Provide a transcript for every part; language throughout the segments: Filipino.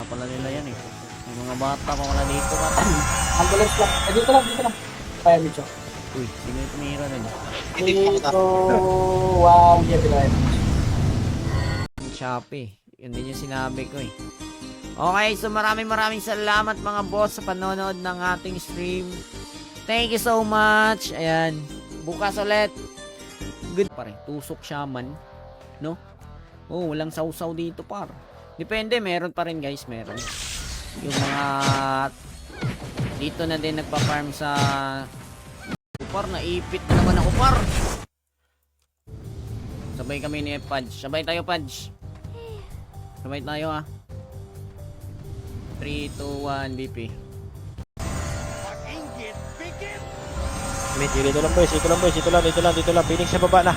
pala nila yan eh. May mga bata pa pala dito ka. Ambulance lang. Dito lang, dito lang. Kaya medyo. Uy, sino yung tumira nun? Dito, wow, yeah, bilayan. Shopee. Yun din yung sinabi ko eh. Okay, so maraming salamat mga boss sa panonood ng ating stream. Thank you so much. Ayan. Bukas ulit. Good pare. Tusok shaman. No? Oh, walang sausaw dito par. Depende, meron pa rin guys, meron. Yung mga dito na din nagpa-farm sa par, naipit na naman ako par. Sabay kami ni Pudge. Sabay tayo Pudge. Sabay tayo ah. 3, 2, 1, BP. Dito lang boys, dito lang. Phoenix sa baba na.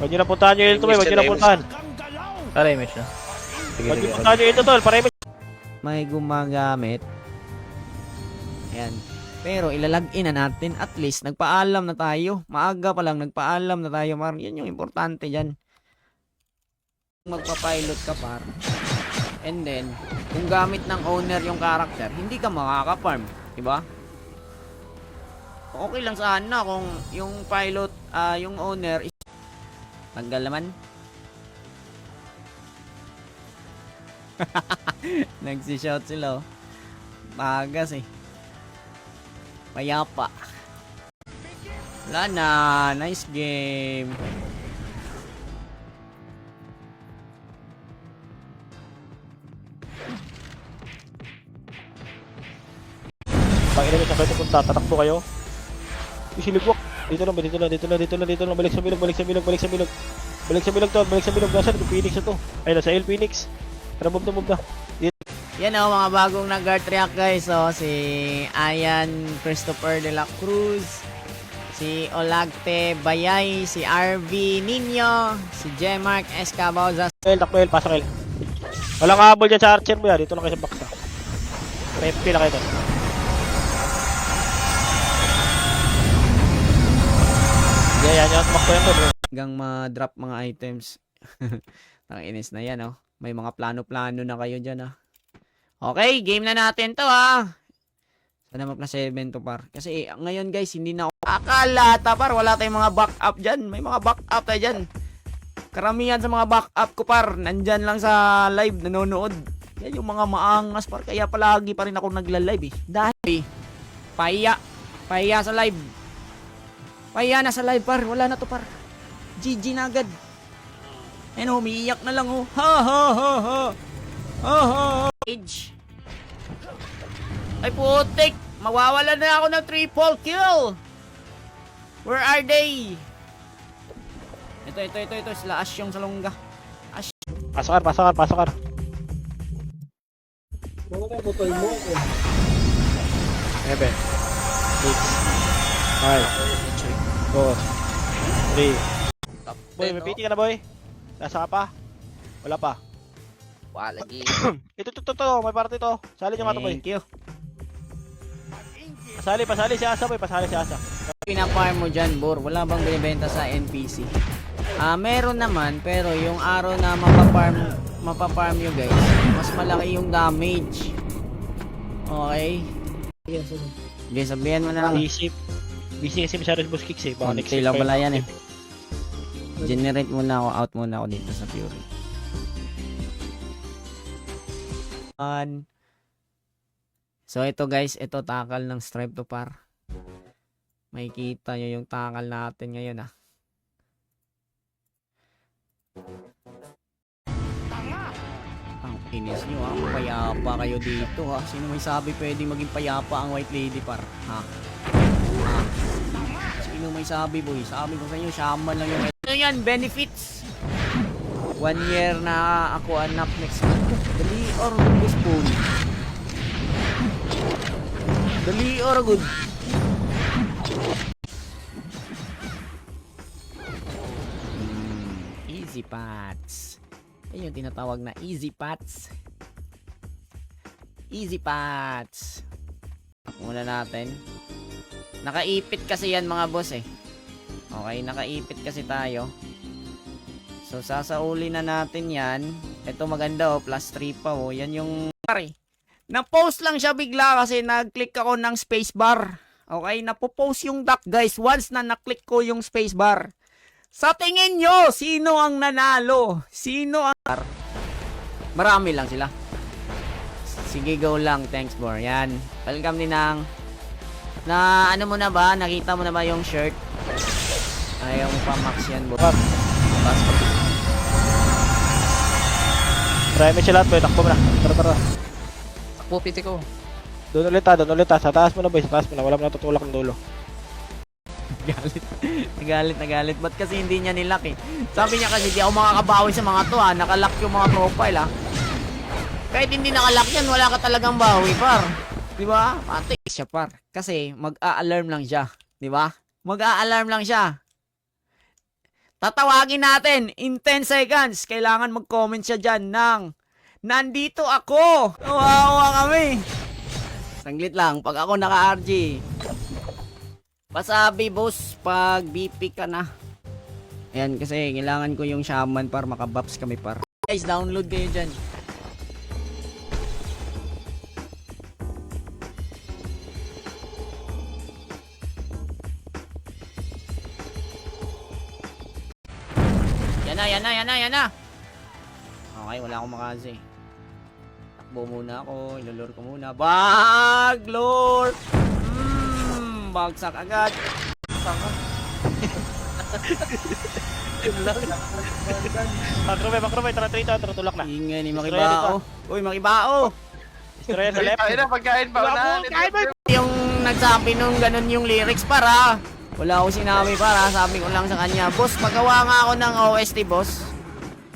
Huwag nyo na puntahan yung ito, huwag nyo na puntahan. Para image na. Huwag nyo puntahan yung ito, tol, para image. May gumagamit. Ayan. Pero ilalagin na natin, at least nagpaalam na tayo. Maaga pa lang nagpaalam na tayo, par. Yan yung importante dyan. Magpa-pilot ka par. And then, kung gamit ng owner yung character, hindi ka makaka-farm, di ba? Okay lang sana kung yung pilot, yung owner is tanggal naman. Nagsi-shout sila oh. Bagas eh. Mayapa. Wala na. Nice game. Pangina nyo, saan kayo punta? Tatakbo kayo. Isiligwak. Dito lang, balik sa bilog. Balik sa bilog to, Nasaan ito? Phoenix na to. Ayun, nasa L Phoenix. Tara, move na. Yan o, mga bagong nag-guard react guys. So, si Ayan Christopher de la Cruz, si Olagte Bayay, si RV Nino, si Jemark Escaboza. Takbo L, pasok L. Walang habol dyan sa archer mo yan. Dito lang kayo sa box. Pila kayo doon. Yan, tumakbo yan to bro. Hanggang ma-drop mga items. Tanginis na yan oh. May mga plano-plano na kayo dyan ah. Okay, game na natin to ah. Sana mapla 7 to par. Kasi ngayon guys, hindi na ako akala par. Wala tayong mga backup dyan. May mga backup tayo dyan. Karamihan sa mga backup ko par, nandyan lang sa live, nanonood. Yan yung mga maangas par. Kaya palagi pa rin ako nagla-live eh. Dahil pahiya sa live. Pahiya na sa live par. Wala na to par. GG na agad. Ano, umiiyak na lang oh. Ha. Age. Ay putik, mawawala na ako ng triple kill. Where are they? Ito sila Ash yung salungga. Ash. Pasok. Wala kayo butol mo. 7 6 5 4 3. Boy, may PT ka na boy? Nasa ka pa? Wala pa. Wala lagi. Ito, may party to. Sali nyo nga to boy. Thank you. Pasali si Asa boy, pasali si Asa. Pinafarm mo dyan, Bor. Wala bang binibenta sa NPC? Meron naman, pero yung araw na mapafarm nyo guys, mas malaki yung damage. Okay? Sige, sabihan mo na lang. Busy kasi masyado si Boss Kicks eh. Baka next Konti lang week pala pa yan eh. Generate muna ako, out muna ako dito sa Fury. So ito guys, ito takal ng stripe to par. Makikita nyo yung takal natin ngayon ah. Ang inis nyo ah, payapa kayo dito ha. Sino may sabi pwedeng maging payapa ang white lady par? Ha? Sino may sabi boy? Sabi ko sa inyo, shaman lang yung ano yan, benefits. 1 year na ako anak next month. Dali or spoon. Dali or good. Easy pats. Ayun yung tinatawag na easy pats. Easy pats. Muna natin. Nakaipit kasi yan mga boss eh. Okay, nakaipit kasi tayo. So sasauli na natin yan. Ito maganda oh, plus 3 pa oh. Yan yung Pare, na-post lang siya bigla kasi nag-click ako ng spacebar. Okay, napopost yung duck guys once na na-click ko yung spacebar. Sa tingin nyo, sino ang nanalo? Sino ang... Marami lang sila. Sige, go lang. Thanks, bro. Yan. Welcome din ng... Na ano mo na ba? Nakita mo na ba yung shirt? Ayaw mo pa max yan, bro. Try mo siya lahat, boy. Takbo mo na. Tara. Takbo, piti ko. Doon ulit ha. Sa taas mo na, boy. Sa taas mo na. Wala mo na tutulak ng dulo. Nagalit. Ba't kasi hindi niya nilock eh? Sabi niya kasi di ako makakabawi sa mga to ha. Nakalock yung mga profile ha. Kahit hindi nakalock yan, wala ka talagang bawi par. Diba? Pati siya par. Kasi mag-a-alarm lang siya. Diba? Mag-a-alarm lang siya. Tatawagin natin in 10 seconds. Kailangan mag-comment siya dyan ng nandito ako. Kawawa kami. Sanglit lang. Pag ako naka-RG. Pasabi boss pag BP ka na. Ayan kasi kailangan ko yung shaman para makabuffs kami par. Guys, download kayo dyan. Yan na. Okay, wala akong makasi. Takbo muna ako, ilolor ko muna. Baglor! Bagsak agad. Makrome. Tara trito. Tara tulak na. Ingay ni Makibao. Uy, Makibao! Destroyer sa left. Ay na, pagkain pa na. Yung nagsabi nung ganun yung lyrics para. Wala ako sinabi para. Sabi ko lang sa kanya, boss, pagawa nga ako ng OST, boss.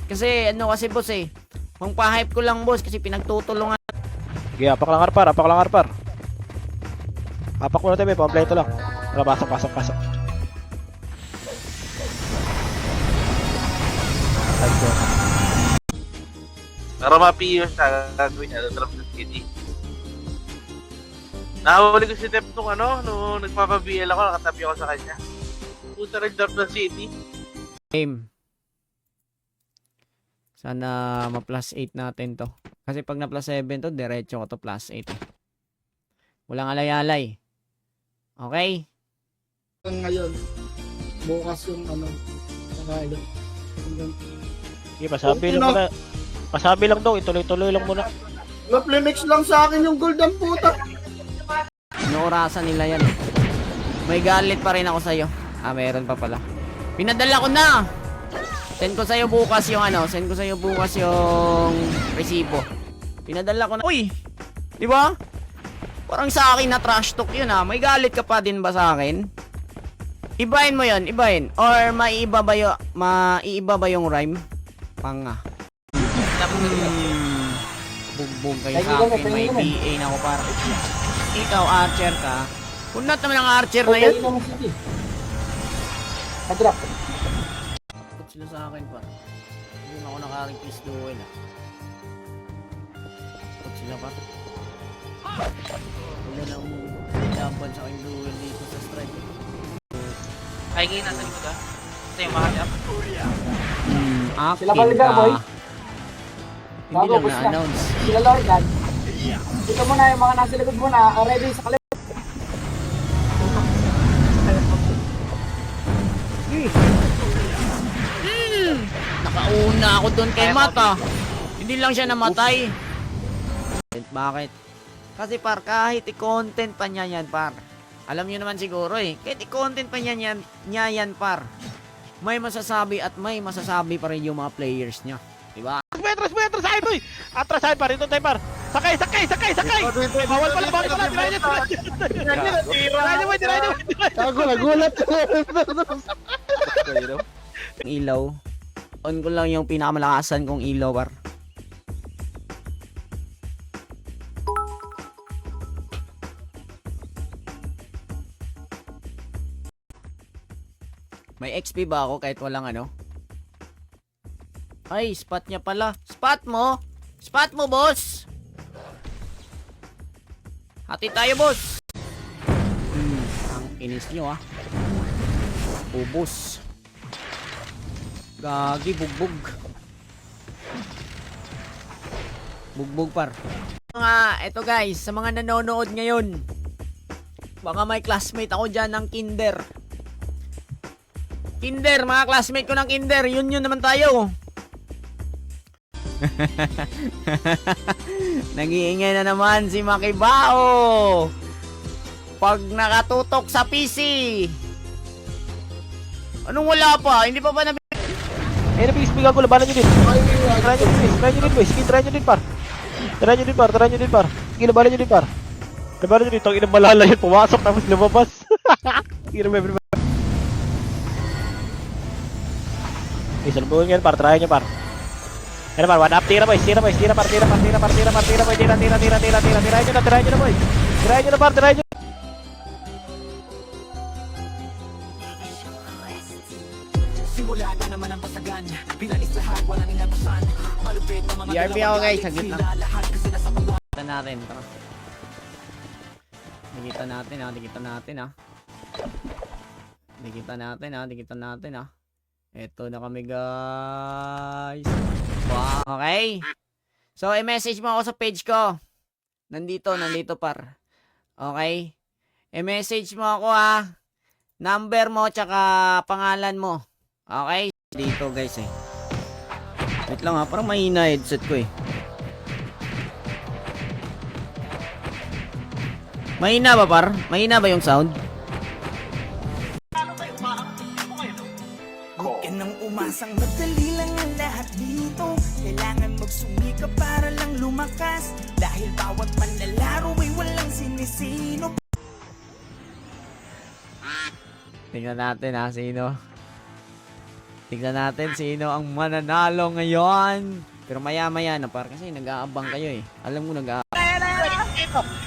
Kasi, kasi boss eh. Pangpa-hype ko lang, boss, kasi pinagtutulungan. Sige, apak lang arpar. Apak mo na tayo, pang-play ito lang. Tara, pasok. Para ma-PO siya, gagawin niya, drop sa kitty. Nahuli ko si Tep nung nagpapa-BL ako, nakatabi ako sa kanya. Puta, nag-drop ng city. Game. Sana ma-plus 8 natin to. Kasi pag na-plus 7 to, diretso ko to plus 8. Walang alay-alay. Okay? Ngayon, bukas yung nangayon. Sige, pasabi lang daw. Ituloy lang muna. Na-plimix lang sa akin yung golden puta. Noorasan nila yan. May galit pa rin ako sa'yo. Meron pa pala. Pinadala ko na! Send ko sa'yo bukas yung resibo. Pinadala ko na. Uy! Di ba? Parang sa akin na trash talk yun ha. May galit ka pa din ba sa akin? Ibahin mo yun, Or maiiba ba yung rhyme? Panga. Bugbog kayo sa akin. May PA na ako para. Ikaw, archer ka. Kunat naman ang archer na yan. Drop. Takot sila sa akin pa. Hindi ako naka-request duel ah. Takot sila pa. Wala na akong laban sa aking duel dito sa strike. Ay, ngayon nasa likod ah. Ito yung makatap. Akin Sila baliga, boy. Hindi Bago, lang push na. na-announce. Sila Lordan. Dito muna yung mga nasa likod muna. Ready sa kalit. Nakauna ako doon kay Mata. Hindi lang siya namatay. Bakit? Kasi par, kahit i-content pa niya yan par. Alam niyo naman siguro eh. Kahit i-content pa niya yan par. May masasabi at may masasabi pa rin yung mga players niya. Diba? Metros sa akin, boy! Atras sa akin, par. Ito tayo, par. Sakay! Bawal pala. Tirahin niyo. Ako, nagulat. Ang ilaw. On ko lang yung pinakamalakasan kong ilaw par. May XP ba ako kahit walang Ay, spot niya pala. Spot mo, boss! Hati tayo, boss! Ang inis nyo, Ubus. Gagi, bugbog. Bugbog, par. Eto guys, sa mga nanonood ngayon, baka may classmate ako dyan ng kinder. Kinder, mga classmate ko ng kinder, yun naman tayo. Nag-iingay na naman si Makibao. Pag nakatutok sa PC. Anong wala pa? Hindi pa ba na... Nabispigan ko, labanan nyo din. Try nyo din, boys. Try nyo din, par. Try nyo din, par. Sige, labanan nyo din, par. Labanan nyo din, tong inang malala yun. Pumasok, tapos lumabas. Sige, remember. Okay, salubungin yan, par. Try nyo, par. Yan, par. One up, tira, boys. Tira, boys. Tira, par. Tira, boys. Tira nyo na, boys. Try nyo na, par. Try nyo. BRP ako guys, saglit lang. Kita natin, tara. Dikita natin ha. Eto na kami guys. Wow. Okay. So, i-message mo ako sa page ko. Nandito par. Okay? I-message mo ako ha. Number mo, tsaka pangalan mo. Okay? Dito guys eh. Wait lang ha, parang mahina headset ko eh. Mahina ba par? Mahina ba yung sound? Huwag ka nang umasang madali lang ang lahat dito. Kailangan magsumika para lang lumakas. Dahil bawat manlalaro ay walang sinisino. Tingnan natin ha, sino. Tingnan natin sino ang mananalo ngayon. Pero maya-maya na par kasi nag-aabang kayo eh. Alam mo nag-aabang.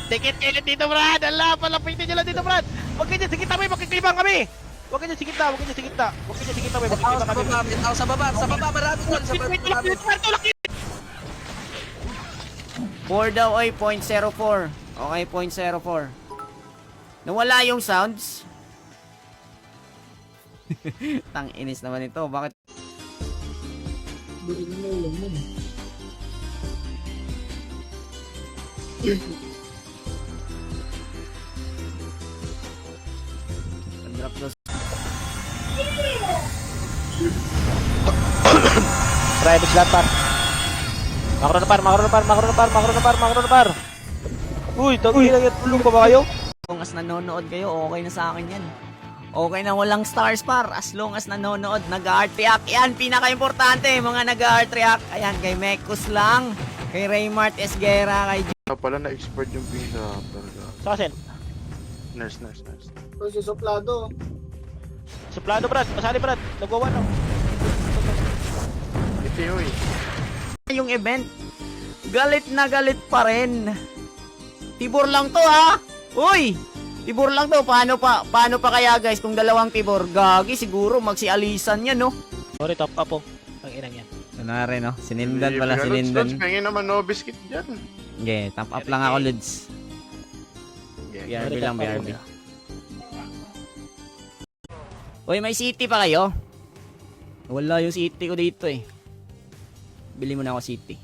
Tikit kayo dito, Brad! Ala, palapitin nyo lang dito, Brad! Huwag kayo sa gitna, may makikibang kami! Huwag kayo sa gitna, may makikibang kami! Sa baba, marami doon. Sa baba. For daw ay 0.04. Okay, 0.04. Nawala yung sounds. Tang inis naman ito. Bakit? Drop those. Private slot, par! Makro na, par! Uy, tagi na yan! Tulong pa ba kayo? Kung as nanonood kayo, okay na sa akin yan. Okay na walang stars par. As long as nanonood, nag-art react. Yan, pinaka-importante, mga nag-art react. Ayan, kay Mekus lang. Kay Raymart Esguera, kay Pala na-expert yung visa. Sa asin? Nurse. So, si Soplado. Suplado, Brad! Masali, Brad! Nagwawan, no? Ito yun eh. yung event. Galit na galit pa rin. Tibor lang to ha. Uy! Tibor lang to. Paano pa kaya guys kung dalawang tibor? Gagi siguro magsialisan yan no. Sorry, top up po. Ang inang yan. Ano na rin no? Sinindan pala sinindan. Kaya naman no biscuit dyan. Okay, top up lang ako Lods. BRB lang BRB. Uy, may city pa kayo? Wala yung city ko dito eh. Bili mo na ako city.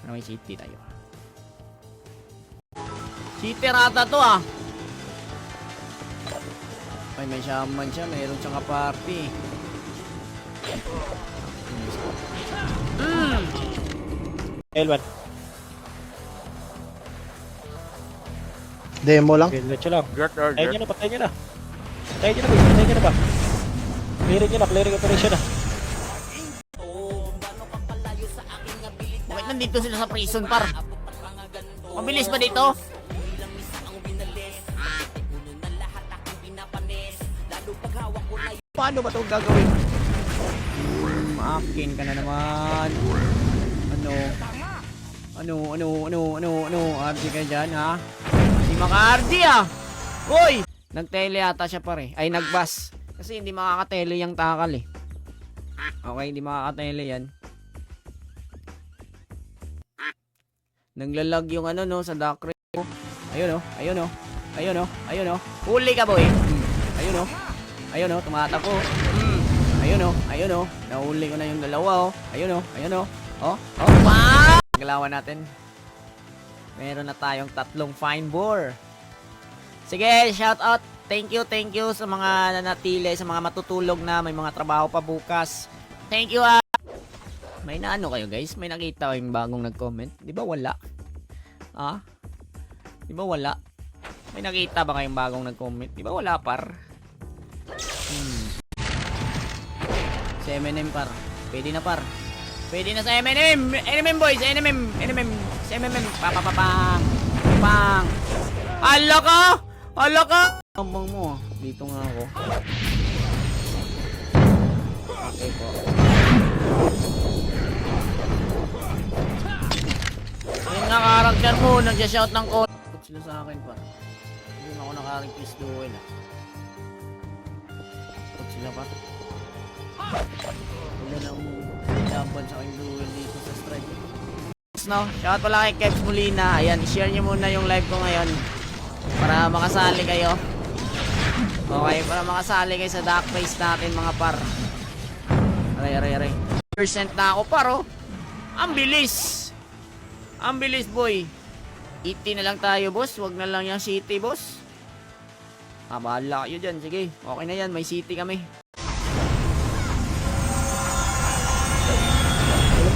Ano may city tayo? City rata to ah. Ay, may shaman siya. Mayroon siyang party. L1. Demo lang. Okay, diretso lang. Gert or Patayin nyo na, patayin nyo na. Patayin nyo na ba? Clearin nyo na, clearing operation na. Bakit nandito sila sa prison par? Mabilis ba dito? Paano ba ito gagawin? Akin ka na naman. Ano? RD ka dyan ha? Hindi maka-RD ah! Uy! Nag-tele ata siya pare. Ay, nag-bus. Kasi hindi makaka-tele yung takal eh. Okay, hindi makaka-tele yan. Naglalag yung ano no sa dark ray. Ayun oh. Huli ka boy. Ayun oh, tumatakbo. Ayun oh. Nahuli ko na yung dalawa oh. Ayun oh. Oh, wow! Galawan natin. Meron na tayong 3 fine bore. Sige, shout out. Thank you sa mga nanatili, sa mga matutulog na may mga trabaho pa bukas. Thank you. May naano kayo guys? May nakita kayong bagong nag-comment? Di ba wala? Di ba wala? May nakita ba kayong bagong nag-comment? Di ba wala par? Si M&M par. Pwede na par. Pwede na sa M&M. M&M boys. M&M. Si M&M. Papapapang. Pang. Hala ka! Hala ka! Ambang mo. Dito nga ako. Okay po. Yung nga karakter mo. Nagsya-shout ng call. Put sila sa akin pa. Hindi na ako nakaring-kiss duel Put sila pa. Wala na laban sa aking duel dito sa strike. No? Shout pala kay Kevs Molina. Ayan, i-share nyo muna yung live ko ngayon. Para makasali kayo. Okay, para makasali kayo sa dark face natin mga par. Aray. Percent na ako par oh. Ang bilis. Ang bilis boy. 80 na lang tayo boss. Wag na lang yung city boss. Bahala kayo dyan. Sige, okay na yan. May city kami.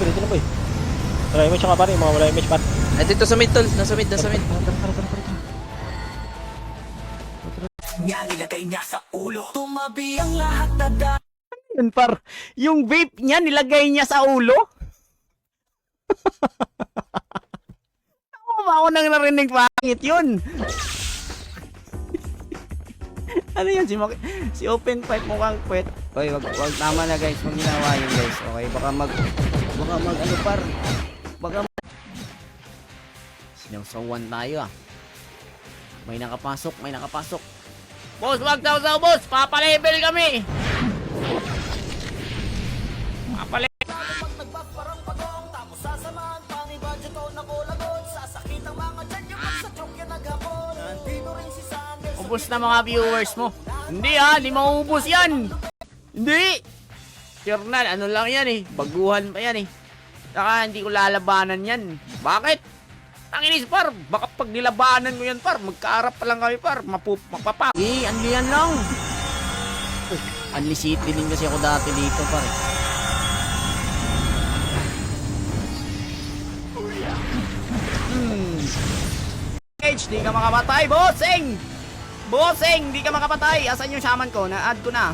Dito na boy. Wala image ka pare, mga wala image par. Ay, dito sa mid, tol. Nasa mid. Nga nilagay niya sa ulo. Tumabi ang lahat na dahil Yun par. Yung vape niya nilagay niya sa ulo. Ako nang narinig pangit yun. Ano yun? Si Open Pipe mukhang puwet. Oy, wag tama na guys. Huwag ginawa yun guys. Okay, baka mag ano par. Baka sinawsawan tayo May nakapasok. Boss, wag daw boss. Papalevel kami. pag nagbaparang pagong tapos sasamahan pa ni budget o nakulagot. Sasakit ang mga dyan yung sa joke yan naghapon. Nandito rin si Sanders. Ubus na mga viewers mo. Hindi hindi mauubos yan. Hindi. Sure na, ano lang yan baguhan pa yan Saka hindi ko lalabanan yan. Bakit? Tanginis par, baka pag nilabanan ko yan par, magkaarap pa lang kami par, mapapa. Anli yan lang. Anli City din kasi ako dati dito par. Di ka makapatay, bossing! Bossing, di ka makapatay. Asan yung shaman ko? Na-add ko na.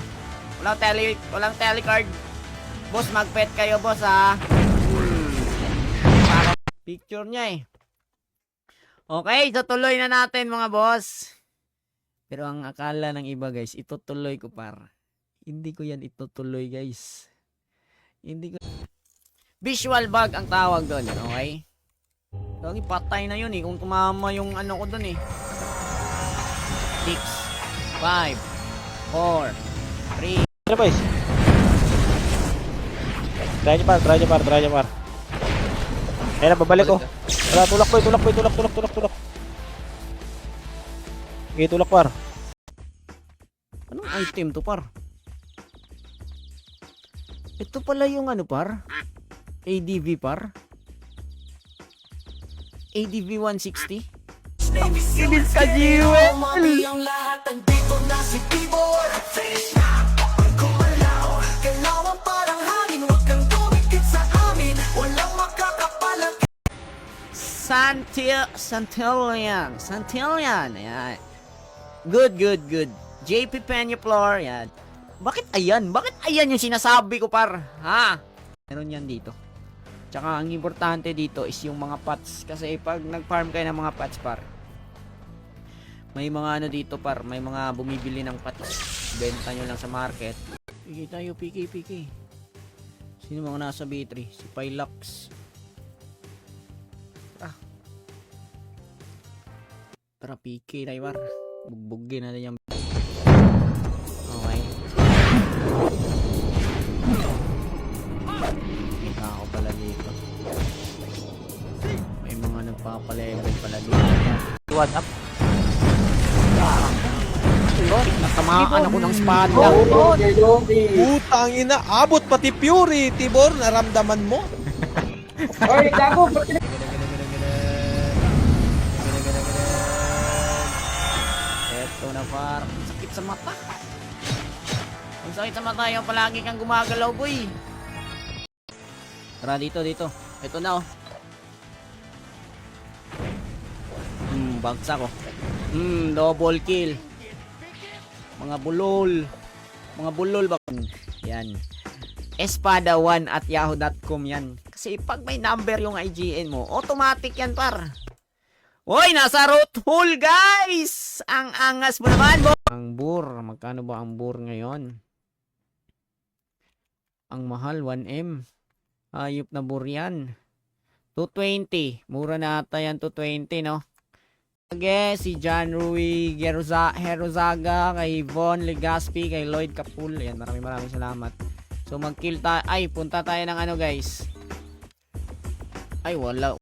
Walang telecard. Boss, mag-pet kayo, boss, Picture niya Okay, tutuloy na natin, mga boss. Pero ang akala ng iba, guys, itutuloy ko, par. Hindi ko yan itutuloy, guys. Hindi ko... Visual bug ang tawag doon, okay? Lagi patay na yun kung tumama yung ano ko dun 6, 5, 4, 3. Ano boys? Try nyo par. Ayan na, babalik ko. Wala, tulak boy. Okay, tulak par. Anong item to par? Ito pala yung ano par? ADV par? ADV 160? Kinis ka, Jiwel! Tumabi ang lahat nandito na si Tibor. Finish na ang kumalaw. Kailangan parang hangin. Huwag kang tumikit sa amin. Walang makakapalag. Santillan. Ayan. Good. JP Peñaflor. Ayan. Bakit ayan yung sinasabi ko par? Meron yan dito. Tsaka ang importante dito is yung mga pots. Kasi pag nag-farm kayo ng mga pots par, may mga ano dito par, may mga bumibili ng pots. Benta nyo lang sa market. Piki tayo, piki. Sino mga nasa B3? Si Pylax. Tara, piki tayo par. Bugbugin natin yung... Okay. Kita ako pala dito. May mga nagpapalevel pala dito. What up? Natamaan ako ng spada. Putang ina, abot pati Fury, Tibor, naramdaman mo? Oy, gago, ba't na par. Ang sakit sa mata. Ang sakit sa mata yung palagi kang gumagalaw, boy. Tara, dito. Ito na, oh. Bagsak, oh. Double kill. Mga bulol ba? Yan. espada1@yahoo.com yan. Kasi pag may number yung IGN mo, automatic yan, par. Hoy, nasa root hole, guys! Ang angas mo naman, bo! Ang bur, magkano ba ang bur ngayon? Ang mahal, 1M. Ayop na bur yan. 220. Mura na ata yan, 220, no? Okay, si John Rui Herozaga, kay Von Legaspi, kay Lloyd Capul. Yan, maraming salamat. So, mag-kill tayo. Ay, punta tayo ng ano, guys. Ay, wala.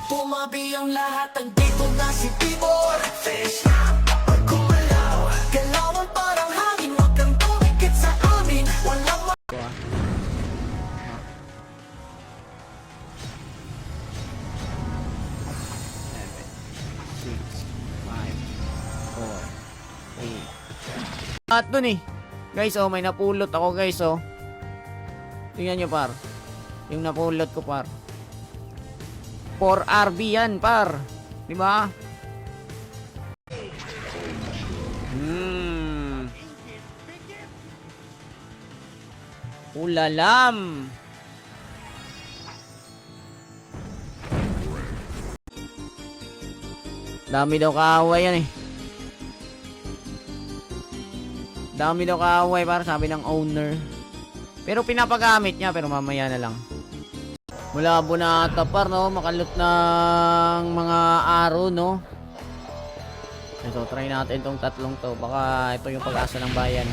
Tumabi ang lahat, andito na si Tibor. Fish na kapag kumalaw, galawan parang hangin, huwag kang tumikit sa amin. Walang At dun eh. Guys, oh, may napulot ako, guys, oh. Tingnan nyo, par. Yung napulot ko, par. 4RB yan, par. Diba? Ulalam. Dami daw kaaway yan eh. Dami daw kaaway, para sabi ng owner. Pero pinapagamit niya, pero mamaya na lang. Malabo na ata, par, no? Makalot ng mga araw, no? Ito, try natin tong tatlong to. Baka ito yung pag-asa ng bayan.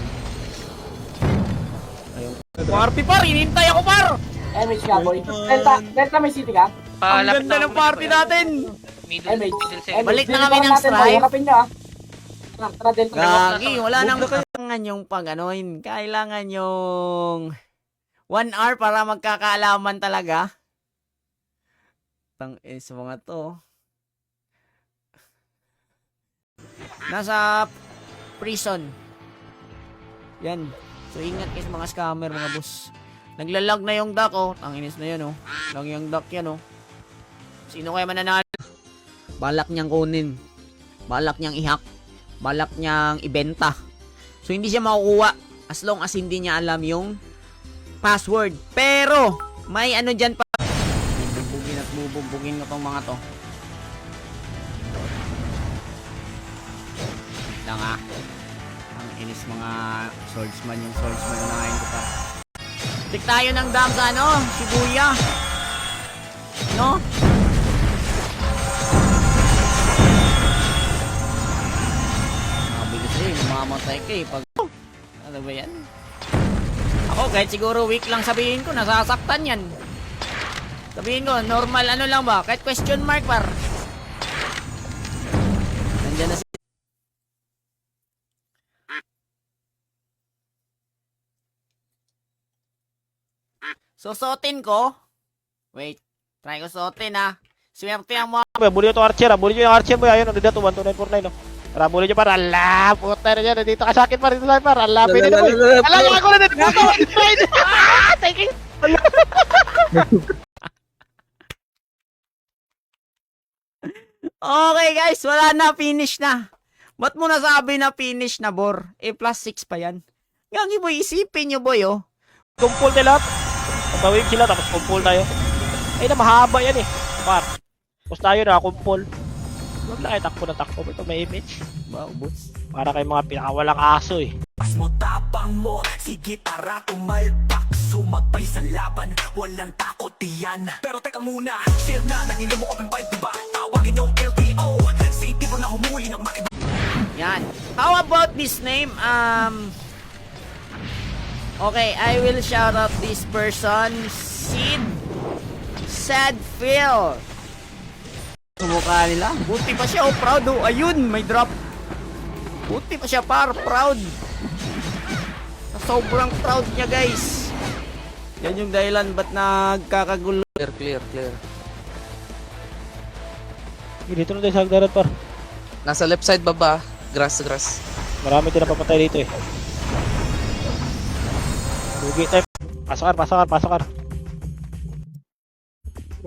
Ayun. Party, par! Inintay ako, par! MH nga, boy. Delta may city ka? Ang ganda ng party natin! MH. Balik na kami ng stripe. Harapin nyo, ah. Tara, Delta. Gagi, wala nang kailangan yung pag-anoin. Kailangan yung 1 hour para magkakaalaman talaga. Tang is mga to. Nasa prison. Yan. So ingat kayo sa mga scammer, mga boss. Naglalag na yung duck, oh. Tanginis na yan, oh. Lang yung duck yan, oh. Sino kaya mananalo? Balak niyang kunin. Balak niyang i-hack. Balak niyang ibenta. So hindi siya makukuha as long as hindi niya alam yung password. Pero may ano dyan pa. Bubugbugin at bubugbugin ko tong mga to. Lang, ah. Ang inis mga swordsman, yung swordsman na ngayon ko pa. Tik tayo ng dam sa ano, Shibuya. No? Mabilis eh, mamamatay ka eh pag... Ano ba yan? Ako kahit siguro weak lang sabihin ko, nasasaktan yan. Sabihin ko, normal ano lang ba? Kahit question mark, par. Nandiyan na si... Susuotin ko. Wait. Try ko suotin, ha. Swerte ang mga... Bully nyo to Archer, bully nyo yung Archer, boy. Ayun, nandito, 12949, no? Tara, bully nyo, par. Ala, puta na dyan. Nandito ka sa akin, par. Dito sa akin, par. Ala, pwede na, boy. Ala, yung ako na dito. Thank you. Okay, guys. Wala na. Finish na. Ba't mo nasabi na finish na, Bor? +6 pa yan. Gagi, boy. Isipin nyo, boy, oh. Kumpul tayo lahat. Pagpawin sila, tapos kumpul tayo. Ay na, mahaba yan eh. Par. Tapos tayo na, kumpul. Huwag lang kayo takbo na takbo. Ito may image. Wow, boss. Para kay mga pinakawalang aso eh. Pas mo tapang mo, sige tara kumalpak. Sumagpay sa laban, walang takot diyan. Pero teka muna, share na, nanginom mo kaming vibe, diba? Tawagin yung LTO, si Tibor na humuli ng makiba. Yan. How about this name? Okay, I will shout out this person. Sad Phil. Mukha nila. Buti pa siya, oh, proud, oh. Ayun, may drop. Buti pa siya, par, proud. Sobrang proud niya, guys. Yan yung dahilan ba't nagkakagulo. Clear. Dito na tayo sa hagdaran, par. Nasa left side baba. Grass. Marami din napapatay dito eh. Lugi tayo. Pasakar.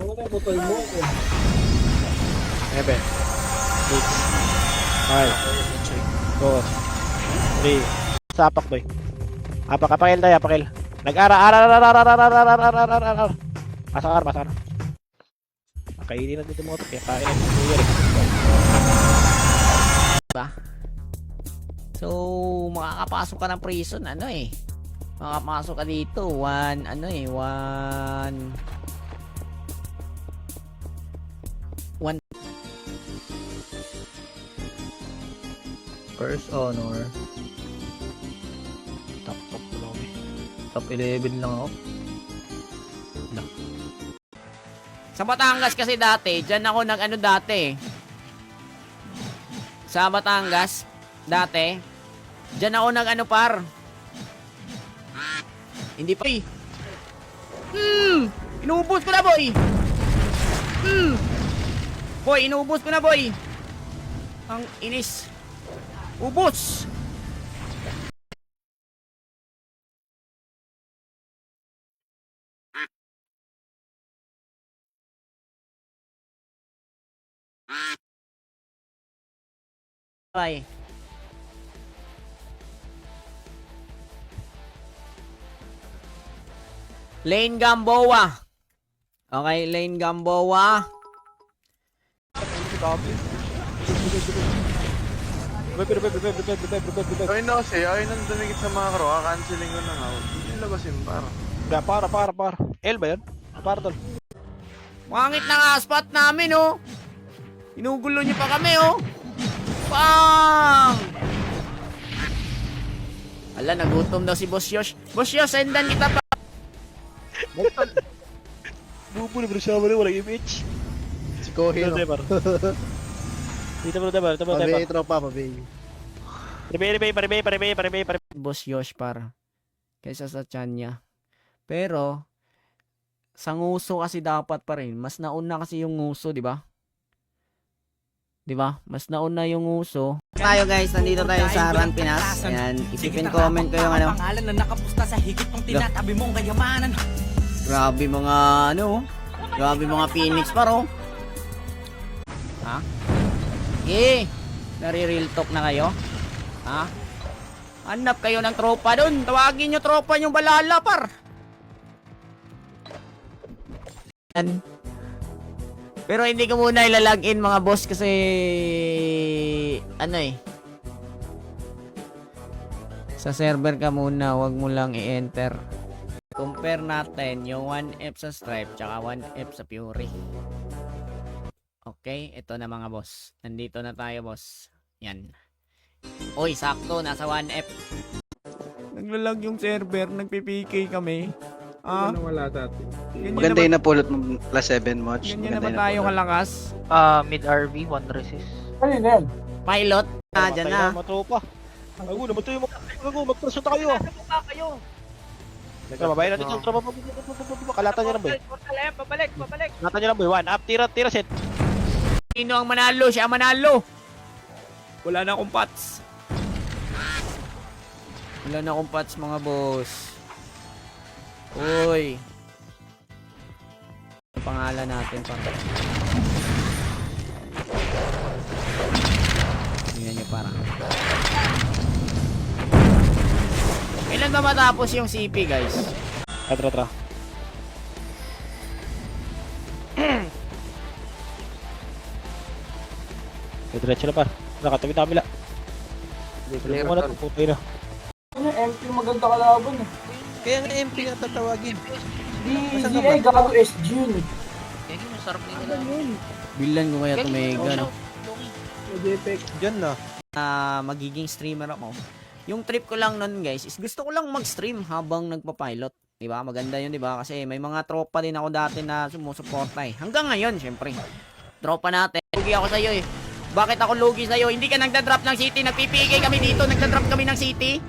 Ano tayo butol mo? 7, 6, 5, 4, 3. Sapak boy. Apakil tayo, apakil. Nag-ara. Pasakar. Kainin na dito mga to. Kaya kain na dito yun. So, makakapasok ka ng prison, makakapasok ka dito, 1. First honor. Top lang eh. Top 11 lang ako. Sa Batangas kasi dati, dyan ako dati. Sa Batangas, dati, dyan ako par. Hindi pa. Inuubos ko na, boy. Boy, inuubos ko na, boy. Ang inis. Ubos. Bye. Lane Gamboa. Okay, Lane Gamboa. Ayun na kasi, ayun nang dumikit sa mga karo, canceling ko na nga. Hindi labasin parang. Para. L ba yun? Para tol. Mangit na nga spot namin, oh. Inugulo niyo pa kami, oh. Bang! Ala, nagutom daw si Boss Yosh. Boss Yosh, sendan kita pa. Bubo na bro siya mo walang image. Si Kohe, no? Dito bro, dito. Pabay, tropa, pabay. Pare. Boss Yosh par. Kaysa sa tiyan niya. Pero, sa nguso kasi dapat pa rin. Mas nauna kasi yung nguso, di ba? Di ba? Mas nauna yung nguso. Tayo guys, nandito tayo sa Haran, Pinas. Ayan, isipin comment ko yung Pangalan na nakapusta sa higit ng tinatabi mong kayamanan. Grabe mga grabe mga Phoenix paro. Ha? Nari-real talk na kayo? Ha? Hanap kayo ng tropa doon. Tawagin nyo tropa nyo balala par. Pero hindi ko muna ilalagin mga boss kasi sa server ka muna, wag mo lang i-enter. Compare natin yung 1F sa Stripe tsaka 1F sa Fury. Okay, ito na mga boss. Nandito na tayo, boss. Yan. Oy, sakto, nasa 1F. Naglalag yung server, nagpi-PK kami. Wala dati. Maganda yung napulot mo plus 7 watch. Ganyan na ba tayo kalakas? Mid RV, 1 resist. Ano yun yan? Pilot, dyan na. Matropa. Ako, namatay yung magprasyon tayo. Babayin natin yung tropa. Kalatan nyo lang boy. Pabalik. Kalatan nyo lang boy. 1 up, tira set. Sino ang manalo? Siya ang manalo. Wala na akong pots. Wala na akong pots mga boss. Uy. Ang pangalan natin pa. Tingnan nyo parang. Kailan ba matapos yung CP guys? Tra. Diretso na par. Nakatabi la. Hindi mo na putay na. Ano yung MP maganda kalaban eh. Kaya nga MP nga tatawagin. DZA gago SG yun eh. Yan yung sarap nila. Bilan ko kaya tumega no? Diyan na. Magiging streamer ako. Yung trip ko lang nun guys is gusto ko lang mag-stream habang nagpa-pilot. Diba? Maganda yun diba? Kasi may mga tropa din ako dati na sumusuporta eh. Hanggang ngayon syempre. Tropa natin. Lugi ako sa'yo eh. Bakit ako lugi sa'yo? Hindi ka nagda-drop ng city. Nagpipigay kami dito. Nagda-drop kami ng city.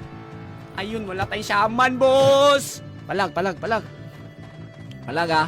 Ayun, wala tayong shaman boss. Palag ah.